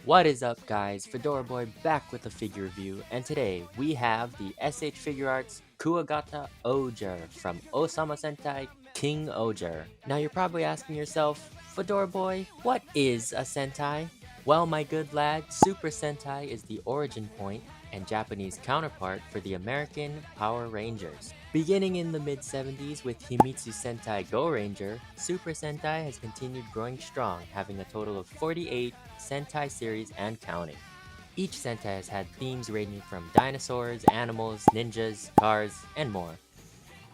What is up guys, Fedora Boy back with a figure review, and today we have the SH Figuarts Kuwagata Ohger from Ohsama Sentai Kingohger. Now you're probably asking yourself, Fedora Boy, what is a Sentai? Well my good lad, Super Sentai is the origin point and Japanese counterpart for the American Power Rangers. Beginning in the mid-70s with Himitsu Sentai Go Ranger, Super Sentai has continued growing strong, having a total of 48 Sentai series and counting. Each Sentai has had themes ranging from dinosaurs, animals, ninjas, cars, and more.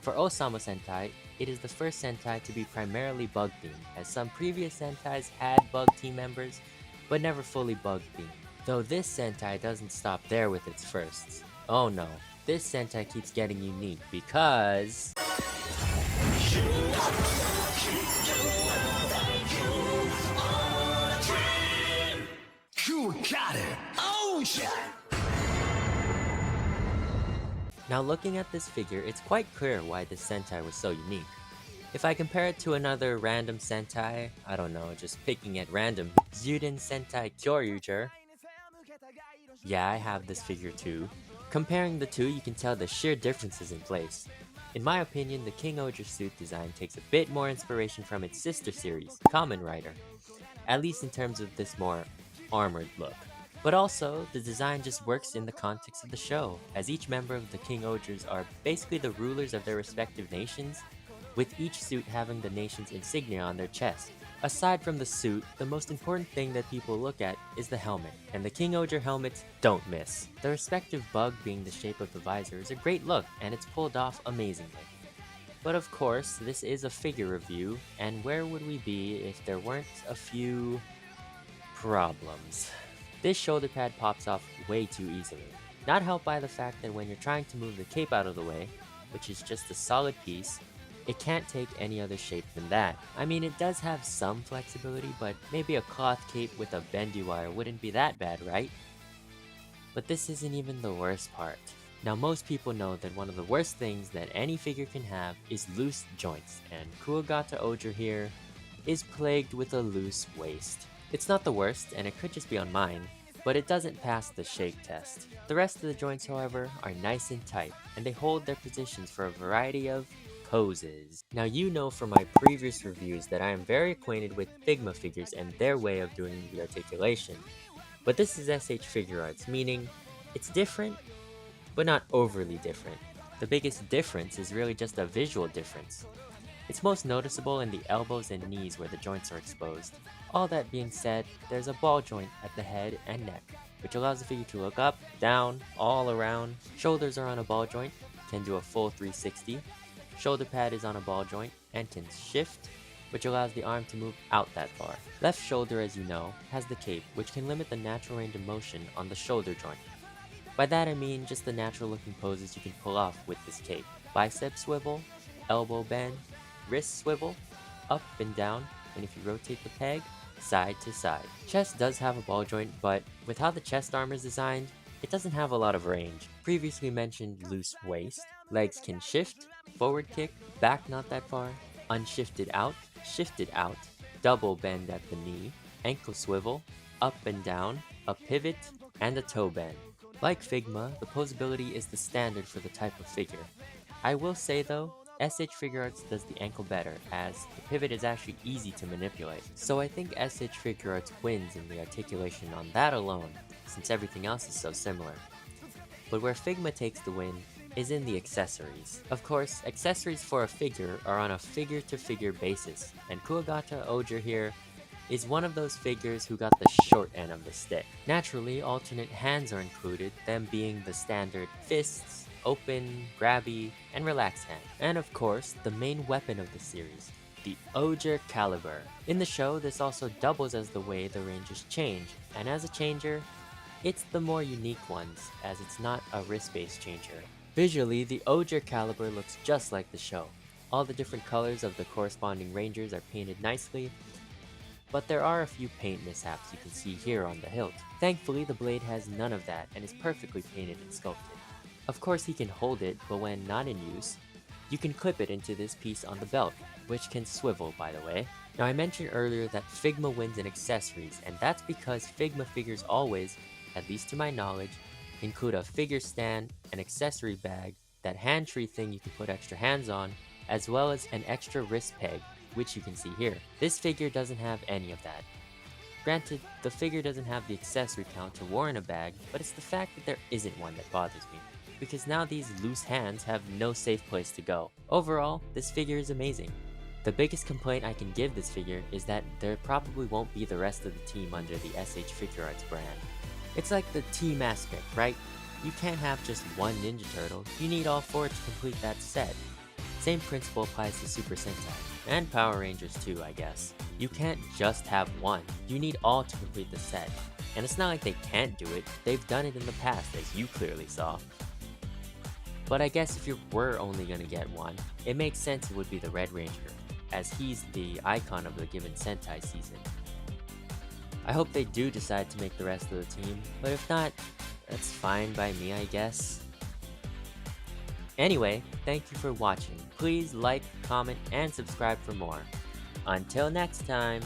For Ohsama Sentai, it is the first Sentai to be primarily bug themed, as some previous Sentais had bug team members, but never fully bug themed. Though this Sentai doesn't stop there with its firsts. Oh no, this Sentai keeps getting unique because Kuwagata Ohger! Now looking at this figure, it's quite clear why this Sentai was so unique. If I compare it to another random Sentai, I don't know, just picking at random, Zuden Sentai Kingohger. Yeah, I have this figure too. Comparing the two, you can tell the sheer differences in place. In my opinion, the Kingohger suit design takes a bit more inspiration from its sister series, Kamen Rider. At least in terms of this more armored look. But also, the design just works in the context of the show, as each member of the Kingohgers are basically the rulers of their respective nations, with each suit having the nation's insignia on their chest. Aside from the suit, the most important thing that people look at is the helmet, and the Kingohger helmets don't miss. The respective bug being the shape of the visor is a great look, and it's pulled off amazingly. But of course, this is a figure review, and where would we be if there weren't a few problems? This shoulder pad pops off way too easily, not helped by the fact that when you're trying to move the cape out of the way, which is just a solid piece, it can't take any other shape than that. I mean, it does have some flexibility, but maybe a cloth cape with a bendy wire wouldn't be that bad, right? But this isn't even the worst part. Now most people know that one of the worst things that any figure can have is loose joints, and Kuwagata Ohger here is plagued with a loose waist. It's not the worst, and it could just be on mine, but it doesn't pass the shake test. The rest of the joints, however, are nice and tight, and they hold their positions for a variety of poses. Now you know from my previous reviews that I am very acquainted with Figma figures and their way of doing the articulation. But this is SH Figuarts, meaning it's different, but not overly different. The biggest difference is really just a visual difference. It's most noticeable in the elbows and knees where the joints are exposed. All that being said, there's a ball joint at the head and neck, which allows the figure to look up, down, all around. Shoulders are on a ball joint, can do a full 360. Shoulder pad is on a ball joint and can shift, which allows the arm to move out that far. Left shoulder, as you know, has the cape, which can limit the natural range of motion on the shoulder joint. By that I mean just the natural looking poses you can pull off with this cape. Bicep swivel, elbow bend, wrist swivel, up and down, and if you rotate the peg, side to side. Chest does have a ball joint, but with how the chest armor is designed, it doesn't have a lot of range. Previously mentioned loose waist, legs can shift, forward kick, back not that far, unshifted out, shifted out, double bend at the knee, ankle swivel, up and down, a pivot, and a toe bend. Like Figma, the posability is the standard for the type of figure. I will say though, SH Figuarts does the ankle better, as the pivot is actually easy to manipulate. So I think SH Figuarts wins in the articulation on that alone, since everything else is so similar. But where Figma takes the win is in the accessories. Of course, accessories for a figure are on a figure-to-figure basis, and Kuwagata Ohger here is one of those figures who got the short end of the stick. Naturally, alternate hands are included, them being the standard fists, open, grabby, and relaxed hand. And of course, the main weapon of the series, the Ohger Caliber. In the show, this also doubles as the way the Rangers change, and as a changer, it's the more unique ones, as it's not a wrist-based changer. Visually, the Ohger Caliber looks just like the show. All the different colors of the corresponding Rangers are painted nicely, but there are a few paint mishaps you can see here on the hilt. Thankfully, the blade has none of that and is perfectly painted and sculpted. Of course he can hold it, but when not in use, you can clip it into this piece on the belt, which can swivel by the way. Now I mentioned earlier that Figma wins in accessories, and that's because Figma figures always, at least to my knowledge, include a figure stand, an accessory bag, that hand tree thing you can put extra hands on, as well as an extra wrist peg, which you can see here. This figure doesn't have any of that. Granted, the figure doesn't have the accessory count to warrant a bag, but it's the fact that there isn't one that bothers me, because now these loose hands have no safe place to go. Overall, this figure is amazing. The biggest complaint I can give this figure is that there probably won't be the rest of the team under the SH Figuarts brand. It's like the team aspect, right? You can't have just one Ninja Turtle, you need all four to complete that set. Same principle applies to Super Sentai, and Power Rangers too, I guess. You can't just have one, you need all to complete the set. And it's not like they can't do it, they've done it in the past, as you clearly saw. But I guess if you were only gonna get one, it makes sense it would be the Red Ranger, as he's the icon of the given Sentai season. I hope they do decide to make the rest of the team, but if not, that's fine by me, I guess. Anyway, thank you for watching. Please like, comment, and subscribe for more. Until next time!